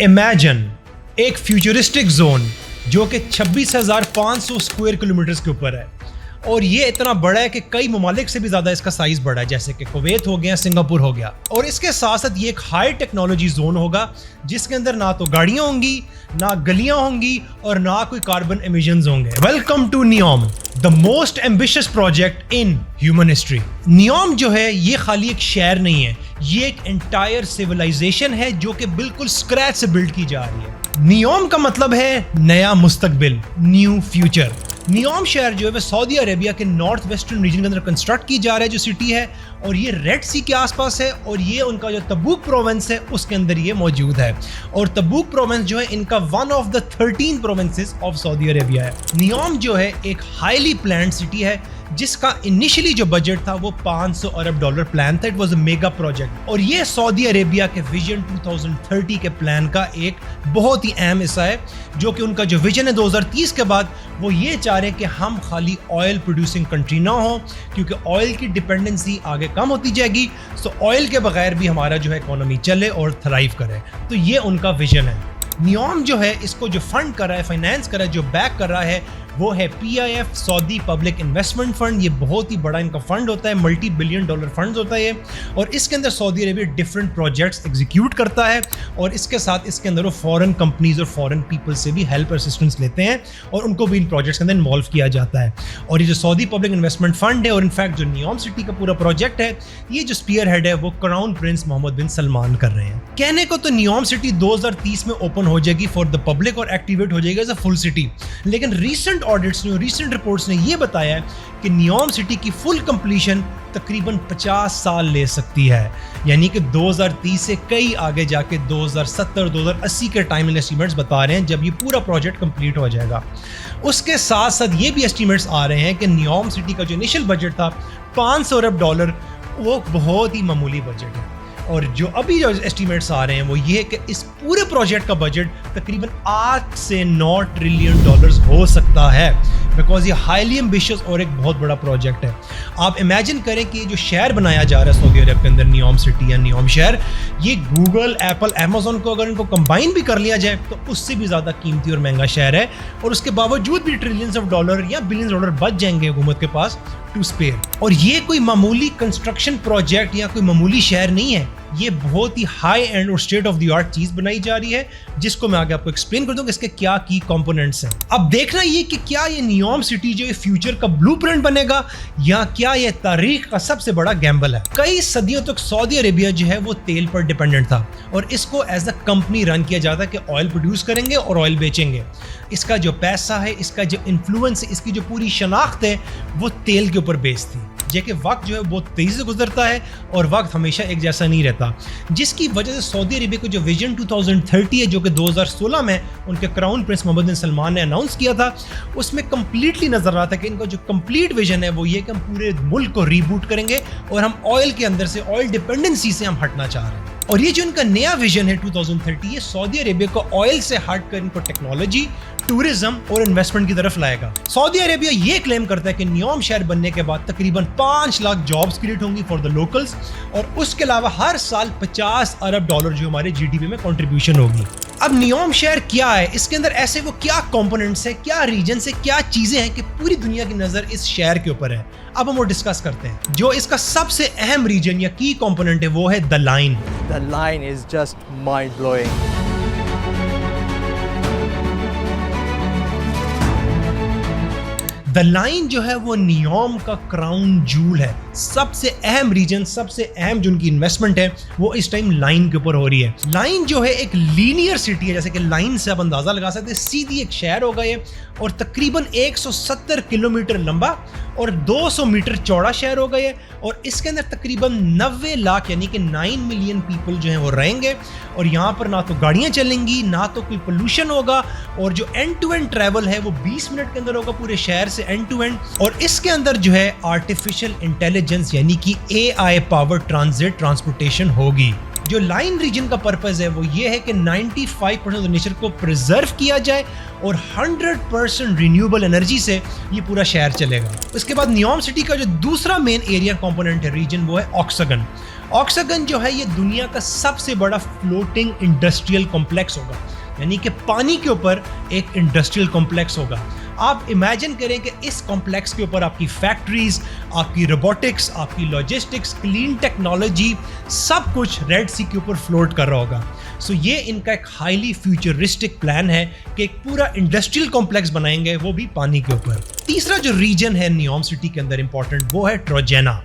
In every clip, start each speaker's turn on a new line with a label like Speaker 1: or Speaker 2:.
Speaker 1: Imagine एक futuristic zone जो कि 26,500 स्क्वायर किलोमीटर के ऊपर है और ये इतना बड़ा है कि कई ममालिक से भी ज़्यादा इसका साइज़ बड़ा है, जैसे कि कुवैत हो गया, सिंगापुर हो गया। और इसके साथ साथ ये एक हाई टेक्नोलॉजी जोन होगा जिसके अंदर ना तो गाड़ियाँ होंगी, ना गलियाँ होंगी और ना कोई कार्बन एमिशंस होंगे। Welcome to Neom, the most ambitious project in human history. Neom जो है ये खाली एक शहर नहीं है, ये एक एंटायर सिविलाइजेशन है जो कि बिल्कुल स्क्रैच से बिल्ड की जा रही है। नियोम का मतलब है नया मुस्तकबिल, न्यू फ्यूचर। नियोम शहर जो है वह सऊदी अरेबिया के नॉर्थ वेस्टर्न रीजन के अंदर कंस्ट्रक्ट की जा रहा है, जो सिटी है, और ये रेड सी के आसपास है और ये उनका जो तबूक प्रोविंस है उसके अंदर ये मौजूद है। और तबूक प्रोविंस जो है इनका one of the 13 provinces of Saudi Arabia है। नियोम जो है एक हाईली प्लान्ड सिटी है जिसका इनिशियली जो बजट था वो $500 अरब प्लान था। It was a mega project और ये सऊदी अरेबिया के विजन 2030 के प्लान का एक बहुत ही अहम हिस्सा है, जो कि उनका जो विजन है 2030 के बाद, वो ये चाह रहे हैं कि हम खाली ऑयल प्रोड्यूसिंग कंट्री ना हो, क्योंकि ऑयल की डिपेंडेंसी आगे कम होती जाएगी। सो ऑयल के बगैर भी हमारा जो है इकोनॉमी चले और थराइव करे। तो ये उनका विजन है। नियोम जो है इसको जो फंड कर रहा है, फाइनेंस कर रहा है, जो बैक कर रहा है, वो है PIF, Saudi public investment fund. ये बहुत ही बड़ा इनका फंड होता है, $multi-billion फंड होता है ये, और इसके अंदर Saudi Arabia different projects execute करता है और इसके साथ इसके अंदर वो फॉरेन कंपनीज और फॉरेन पीपल से भी हेल्प असिस्टेंस लेते हैं और उनको भी इन प्रोजेक्ट्स के अंदर इन्वॉल्व किया जाता है। और ये जो सऊदी पब्लिक इन्वेस्टमेंट फंड है और इनफैक्ट जो नियोम सिटी का पूरा प्रोजेक्ट है, ये जो स्पीयर हेड है वो क्राउन प्रिंस मोहम्मद बिन सलमान कर रहे हैं। कहने को तो नियोम सिटी 2030 में ओपन हो जाएगी फॉर द पब्लिक और एक्टिवेट हो जाएगी एज अ फुल सिटी, लेकिन रीसेंट ऑडिट्स ने, रीसेंट रिपोर्ट्स ने ये बताया है कि नियोम सिटी की फुल कंप्लीशन तकरीबन 50 साल ले सकती है, यानी कि 2030 से कई आगे जाके 2070 2080 के टाइम एस्टीमेट्स बता रहे हैं जब ये पूरा प्रोजेक्ट कंप्लीट हो जाएगा। उसके साथ साथ ये भी एस्टीमेट्स आ रहे हैं कि नियोम सिटी का जो इनिशियल बजट था $500 अरब, वो बहुत ही मामूली बजट है। और जो अभी जो एस्टीमेट्स आ रहे हैं वो ये है कि इस पूरे प्रोजेक्ट का बजट तकरीबन 8 से 9 ट्रिलियन डॉलर्स हो सकता है, बिकॉज ये हाईली एम्बिशियस और एक बहुत बड़ा प्रोजेक्ट है। आप इमेजिन करें कि जो शहर बनाया जा रहा है सऊदी अरब के अंदर, नियोम सिटी या नियोम शहर, ये गूगल, एप्पल, अमेजोन को अगर इनको कंबाइन भी कर लिया जाए तो उससे भी ज़्यादा कीमती और महंगा शहर है, और उसके बावजूद भी ट्रिलियंस ऑफ डॉलर या बिलियंस डॉलर बच जाएंगे हुकूमत के पास टू स्पेयर। और ये कोई मामूली कंस्ट्रक्शन प्रोजेक्ट या कोई मामूली शहर नहीं है, ये बहुत ही हाई एंड और स्टेट ऑफ द आर्ट चीज बनाई जा रही है, जिसको मैं आगे आपको एक्सप्लेन कर दूंगा इसके क्या की कंपोनेंट्स हैं। अब देखना ये कि क्या ये नियोम सिटी जो ये फ्यूचर का ब्लूप्रिंट बनेगा या क्या ये तारीख का सबसे बड़ा गैम्बल है। कई सदियों तक सऊदी अरेबिया जो है वो तेल पर डिपेंडेंट था और इसको एज अ कंपनी रन किया जाता है कि ऑयल प्रोड्यूस करेंगे और ऑयल बेचेंगे। इसका जो पैसा है, इसका जो इन्फ्लुएंस है, इसकी जो पूरी शनाख्त है, वो तेल के ऊपर बेस्ड थी। जबकि वक्त जो है बहुत तेज़ी से गुजरता है और वक्त हमेशा एक जैसा नहीं रहता, जिसकी वजह से सऊदी अरेबिया को जो विजन 2030 है, जो कि 2016 में उनके क्राउन प्रिंस मोहम्मद बिन सलमान ने अनाउंस किया था, उसमें कंप्लीटली नजर आता है कि इनका जो कंप्लीट विजन है वो ये कि हम पूरे मुल्क को रीबूट करेंगे और हम ऑयल के अंदर से, ऑयल डिपेंडेंसी से हम हटना चाह रहे हैं। और ये जो इनका नया विजन है 2030, ये सऊदी अरेबिया को ऑयल से हटकर इनको टेक्नोलॉजी, टूरिज्म और इन्वेस्टमेंट की तरफ लाएगा। सऊदी अरेबिया ये क्लेम करता है कि नियोम शहर बनने के बाद तकरीबन 5 लाख जॉब्स क्रिएट होंगी फॉर द लोकल्स, और उसके अलावा हर साल $50 अरब जो हमारे GDP में कंट्रीब्यूशन होगी। अब नियोम शहर क्या है, इसके अंदर ऐसे वो क्या कंपोनेंट्स है, क्या रीजन से, क्या चीजें हैं कि पूरी दुनिया की नजर इस शहर के ऊपर है। अब हम वो डिस्कस करते हैं। जो इसका सबसे अहम रीजन या की कंपोनेंट है वो है the line.
Speaker 2: The line is just mind-blowing.
Speaker 1: The line जो है वो नियोम का क्राउन जूल है। सबसे अहम रीजन, सबसे अहम जो उनकी इन्वेस्टमेंट है वो इस टाइम लाइन के ऊपर हो रही है। लाइन जो है एक लीनियर सिटी है, जैसे कि लाइन से आप अंदाजा लगा सकते हैं, सीधी एक शहर होगा ये, और तकरीबन 170 किलोमीटर लंबा और 200 मीटर चौड़ा शहर होगा ये, और इसके अंदर तकरीबन 90 लाख यानी कि 9 मिलियन पीपल जो हैं वो रहेंगे। और यहाँ पर ना तो गाड़ियाँ चलेंगी, ना तो कोई पोल्यूशन होगा, और जो एंड टू एंड ट्रैवल है वो 20 मिनट के अंदर होगा पूरे शहर से एंड टू एंड। और इसके अंदर जो है आर्टिफिशियल इंटेलिजेंस यानी कि AI पावर ट्रांसपोर्टेशन होगी। जो लाइन रीजन का पर्पस है वो ये है कि 95% नेचर को प्रिजर्व किया जाए और 100% रिन्यूएबल एनर्जी से ये पूरा शहर चलेगा। उसके बाद नियोम सिटी का जो दूसरा मेन एरिया कंपोनेंट है रीजन वो है ऑक्सागन। ऑक्सागन जो है ये दुनिया का सबसे बड़ा फ्लोटिंग इंडस्ट्रियल कॉम्प्लेक्स होगा, यानी कि पानी के ऊपर एक इंडस्ट्रियल कॉम्प्लेक्स होगा। आप इमेजिन करें कि इस कॉम्प्लेक्स के ऊपर आपकी फैक्ट्रीज, आपकी रोबोटिक्स, आपकी लॉजिस्टिक्स, क्लीन टेक्नोलॉजी, सब कुछ रेड सी के ऊपर फ्लोट कर रहा होगा। सो ये इनका एक हाईली फ्यूचरिस्टिक प्लान है कि एक पूरा इंडस्ट्रियल कॉम्प्लेक्स बनाएंगे, वो भी पानी के ऊपर। तीसरा जो रीजन है नियोम सिटी के अंदर इंपॉर्टेंट, वो है ट्रोजेना।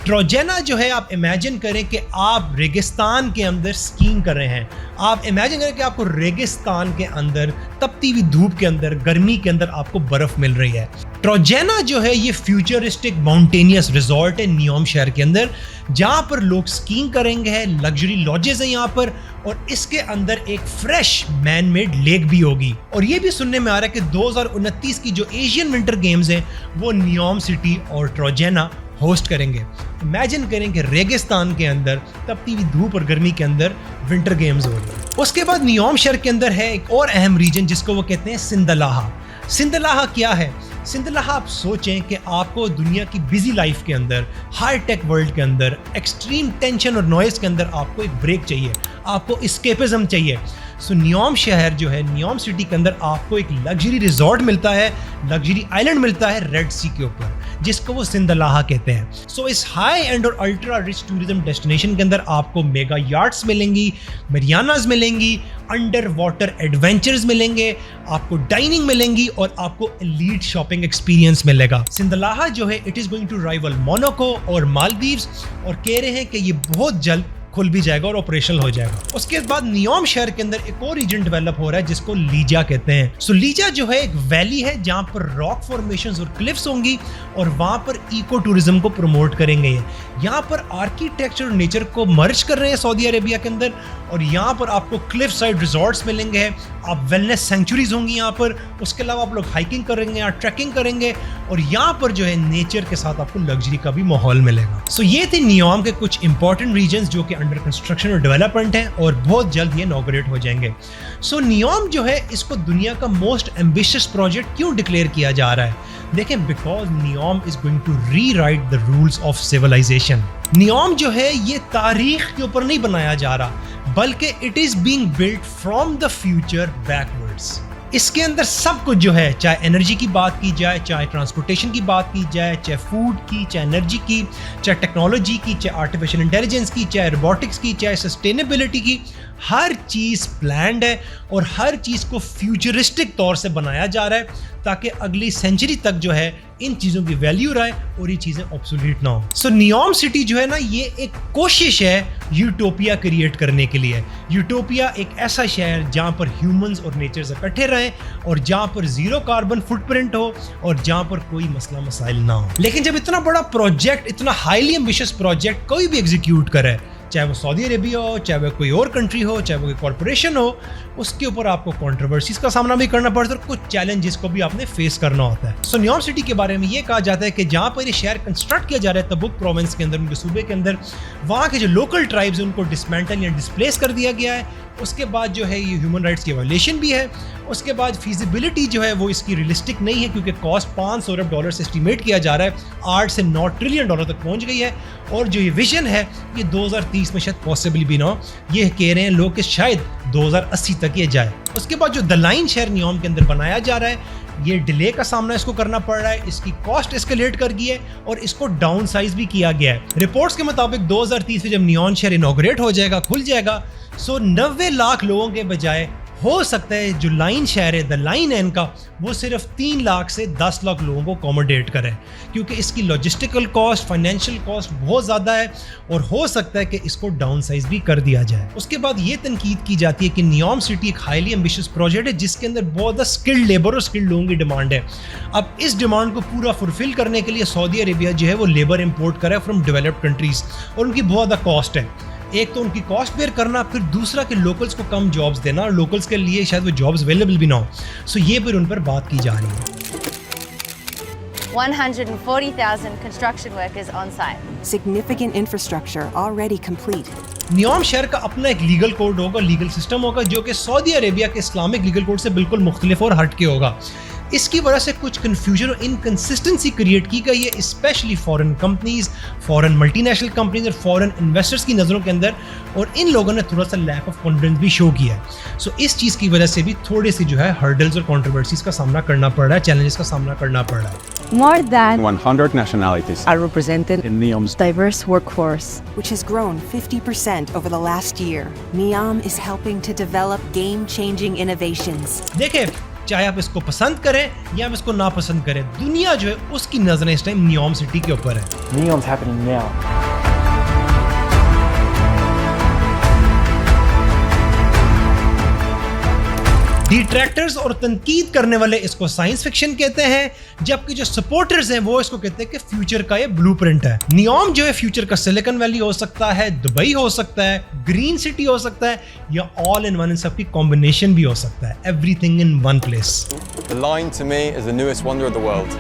Speaker 1: ट्रोजेना जो है, आप इमेजिन करें कि आप रेगिस्तान के अंदर स्कीइंग कर रहे हैं। आप इमेजिन करें कि आपको रेगिस्तान के अंदर तपती हुई धूप के अंदर, गर्मी के अंदर आपको बर्फ मिल रही है। ट्रोजेना जो है ये फ्यूचरिस्टिक माउंटेनियस रिजॉर्ट है नियोम शहर के अंदर, जहां पर लोग स्कीइंग करेंगे, लग्जरी लॉजेस हैं यहाँ पर, और इसके अंदर एक फ्रेश मैन मेड लेक भी होगी। और ये भी सुनने में आ रहा है कि 2029 की जो एशियन विंटर गेम्स हैं वो नियोम सिटी और ट्रोजेना होस्ट करेंगे। इमेजिन करें कि रेगिस्तान के अंदर तपती हुई धूप और गर्मी के अंदर विंटर गेम्स हो रही है। उसके बाद नियोम शहर के अंदर है एक और अहम रीजन जिसको वो कहते हैं सिंदलाहा। सिंदलाहा क्या है? सिंदलाहा, आप सोचें कि आपको दुनिया की बिजी लाइफ के अंदर, हाई टेक वर्ल्ड के अंदर, एक्सट्रीम टेंशन और नॉइज के अंदर आपको एक ब्रेक चाहिए, आपको एस्केपिज्म चाहिए। सो नियोम शहर जो है, नियोम सिटी के अंदर आपको एक लग्जरी रिजॉर्ट मिलता है, लग्जरी आइलैंड मिलता है रेड सी के ऊपर, जिसको वो सिंदलाहा कहते हैं। सो इस हाई एंड और अल्ट्रा रिच टूरिज्म डेस्टिनेशन के अंदर आपको मेगा यार्ड्स मिलेंगी, मरियानाज मिलेंगी, अंडर वाटर एडवेंचर्स मिलेंगे, आपको डाइनिंग मिलेंगी और आपको एलीट शॉपिंग एक्सपीरियंस मिलेगा। सिंदलाहा जो है it is going to rival Monaco और मालदीव्स, और कह रहे हैं कि ये बहुत जल्द खुल भी जाएगा और ऑपरेशनल हो जाएगा। उसके बाद नियोम शहर के अंदर एक और रीजन डेवलप हो रहा है जिसको लीजा कहते हैं। सो लीजा जो है एक वैली है जहां पर रॉक फॉर्मेशंस और क्लिफ्स होंगी, और वहां पर इको टूरिज्म को प्रमोट करेंगे। यहाँ पर आर्किटेक्चर और नेचर को मर्ज कर रहे हैं सऊदी अरेबिया के अंदर, और यहाँ पर आपको क्लिफ साइड रिजॉर्ट्स मिलेंगे, आप वेलनेस सेंचुरीज होंगी यहाँ पर। उसके अलावा आप लोग हाइकिंग करेंगे या ट्रैकिंग करेंगे, और यहाँ पर जो है नेचर के साथ आपको लग्जरी का भी माहौल मिलेगा। सो ये थे नियोम के कुछ इंपॉर्टेंट रीजन्स जो कि अंडर कंस्ट्रक्शन और डेवलपमेंट हैं, और बहुत जल्द ये इनॉग्रेट हो जाएंगे। सो नियोम जो है इसको दुनिया का मोस्ट एम्बिशियस प्रोजेक्ट क्यों डिक्लेयर किया जा रहा है? देखें, because Neom is going to rewrite the rules of civilisation. Neom जो है ये तारीख के ऊपर नहीं बनाया जा रहा, बल्कि it is being built from the future backwards. इसके अंदर सब कुछ जो है, चाहे एनर्जी की बात की जाए, चाहे ट्रांसपोर्टेशन की बात की जाए, चाहे फूड की, चाहे एनर्जी की, चाहे टेक्नोलॉजी की, चाहे आर्टिफिशियल इंटेलिजेंस की, चाहे रोबोटिक्स की, चाहे सस्टेनेबिलिटी की, हर चीज़ प्लान्ड है और हर चीज़ को फ्यूचरिस्टिक तौर से बनाया जा रहा है ताकि अगली सेंचुरी तक जो है इन चीज़ों की वैल्यू रहे और ये चीज़ें ऑब्सोलीट ना हो। सो नियोम सिटी जो है ना, ये एक कोशिश है यूटोपिया क्रिएट करने के लिए। यूटोपिया एक ऐसा शहर जहाँ पर ह्यूमंस और नेचर इकट्ठे रहें, और जहाँ पर जीरो कार्बन फुटप्रिंट हो, और जहाँ पर कोई मसला मसाइल ना हो। लेकिन जब इतना बड़ा प्रोजेक्ट, इतना हाईली एम्बिशियस प्रोजेक्ट कोई भी एग्जीक्यूट करे, चाहे वो सऊदी अरेबिया हो, चाहे वो कोई और कंट्री हो, चाहे वो कोई कॉर्पोरेशन हो, उसके ऊपर आपको कंट्रोवर्सीज का सामना भी करना पड़ता है और कुछ चैलेंजेस को भी आपने फेस करना होता है। सो नियोम सिटी के बारे में ये कहा जाता है कि जहाँ पर ये शहर कंस्ट्रक्ट किया जा रहा है तबुक प्रोविंस के अंदर, उनके सूबे के अंदर, वहाँ के जो लोकल ट्राइब्स हैं उनको डिसमेंटल या डिस्प्लेस कर दिया गया है। उसके बाद जो है ये ह्यूमन राइट्स की वायलेशन भी है। उसके बाद फीजिबिलिटी जो है वो इसकी रियलिस्टिक नहीं है, क्योंकि कॉस्ट $500 अरब से एस्टिमेट किया जा रहा है, 8 से 9 ट्रिलियन डॉलर तक पहुंच गई है। और जो ये विजन है ये 2030 में शायद पॉसिबल भी ना हो, ये कह रहे हैं लोग कि शायद 2080 तक ये जाए। उसके बाद जो द लाइन शहर नियोम के अंदर बनाया जा रहा है, ये डिले का सामना इसको करना पड़ रहा है, इसकी कॉस्ट एस्केलेट कर गई है और इसको डाउन साइज भी किया गया है। रिपोर्ट्स के मुताबिक 2030 में जब नियोम शहर इनॉग्रेट हो जाएगा, खुल जाएगा, सो 90 लाख लोगों के बजाय हो सकता है जो लाइन शहर है, द लाइन है इनका, वो सिर्फ 3 लाख से 10 लाख लोगों को अकोमोडेट करे, क्योंकि इसकी लॉजिस्टिकल कॉस्ट, फाइनेंशियल कॉस्ट बहुत ज़्यादा है और हो सकता है कि इसको डाउन साइज भी कर दिया जाए। उसके बाद ये तनकीद की जाती है कि नियोम सिटी एक हाईली एम्बिशियस प्रोजेक्ट है जिसके अंदर बहुत ज़्यादा स्किल्ड लेबर और स्किल्ड लोगों की डिमांड है। अब इस डिमांड को पूरा फुलफिल करने के लिए सऊदी अरेबिया जो है वो लेबर इम्पोर्ट करे फ्रॉम डेवलप्ड कंट्रीज, और उनकी बहुत ज़्यादा कॉस्ट है। एक तो उनकी कॉस्ट बेयर करना, फिर दूसरा कि लोकल्स को कम जॉब्स देना, और लोकल्स के लिए शायद वो जॉब्स अवेलेबल भी ना हो। सो ये फिर उन पर बात की जा रही है।
Speaker 3: 140,000 construction workers on site.
Speaker 4: Significant infrastructure already complete.
Speaker 1: NEOM शहर का अपना एक लीगल कोड होगा, लीगल सिस्टम होगा, जो कि सऊदी अरेबिया के इस्लामिक लीगल कोड से बिल्कुल मुख्तलिफ और हट के होगा। इसकी वजह से कुछ कंफ्यूजन और इनकंसिस्टेंसी क्रिएट की गई है, specially foreign companies, foreign multinational companies और फॉरेन इन्वेस्टर्स की नज़रों के अंदर, और इन लोगों ने थोड़ा सा लैक ऑफ कॉन्फिडेंस भी शो किया है। सो इस चीज़ की वजह से भी थोड़ी सी जो है हर्डल्स और कॉन्ट्रोवर्सीज का सामना करना पड़ रहा है, चैलेंजेस का सामना करना पड़ रहा है।
Speaker 5: More than
Speaker 6: 100 nationalities
Speaker 2: are represented
Speaker 6: in NEOM's
Speaker 5: diverse workforce.
Speaker 4: which has grown 50% over the last year. NEOM is helping to develop game-changing innovations.
Speaker 1: देखिए, चाहे आप इसको पसंद करें या आप इसको ना पसंद करें, दुनिया जो है उसकी नजरें इस टाइम नियोम सिटी के ऊपर है।
Speaker 2: NEOM's happening now.
Speaker 1: डिट्रैक्टर्स और तनकीद करने वाले इसको साइंस फिक्शन कहते हैं, जबकि जो सपोर्टर्स हैं वो इसको कहते हैं कि फ्यूचर का ये ब्लूप्रिंट है। नियोम जो है फ्यूचर का सिलिकॉन वैली हो सकता है, दुबई हो सकता है, ग्रीन सिटी हो सकता है, या ऑल इन वन, इन सब की कॉम्बिनेशन भी हो सकता है, everything in one place.
Speaker 7: The line to me is the newest wonder of the world.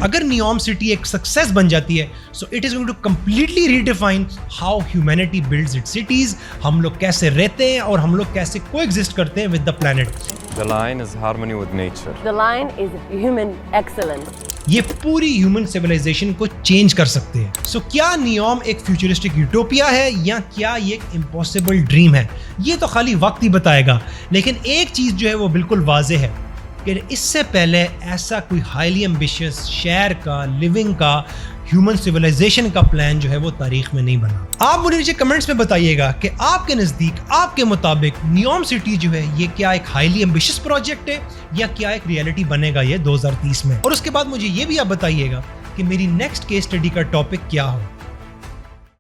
Speaker 1: अगर नियोम सिटी एक सक्सेस बन जाती है, so it is going to completely redefine how humanity builds its cities, हम लोग कैसे रहते हैं और हम लोग कैसे कोएग्जिस्ट करते हैं with the planet.
Speaker 7: The line is harmony with nature.
Speaker 8: The line is human excellence.
Speaker 1: ये पूरी ह्यूमन सिविलाइजेशन को चेंज कर सकते हैं। सो क्या नियोम एक फ्यूचरिस्टिक यूटोपिया है या क्या ये एक इम्पॉसिबल ड्रीम है, ये तो खाली वक्त ही बताएगा। लेकिन एक चीज जो है वो बिल्कुल वाजे है कि इससे पहले ऐसा कोई हाईली एम्बिशियस शहर का, लिविंग का, ह्यूमन सिविलाइजेशन का प्लान जो है वो तारीख में नहीं बना। आप मुझे नीचे कमेंट्स में बताइएगा कि आपके नज़दीक, आपके मुताबिक नियोम सिटी जो है ये क्या एक हाईली एम्बिशियस प्रोजेक्ट है या क्या एक रियलिटी बनेगा ये 2030 में। और उसके बाद मुझे ये भी आप बताइएगा कि मेरी नेक्स्ट केस स्टडी का टॉपिक क्या हो।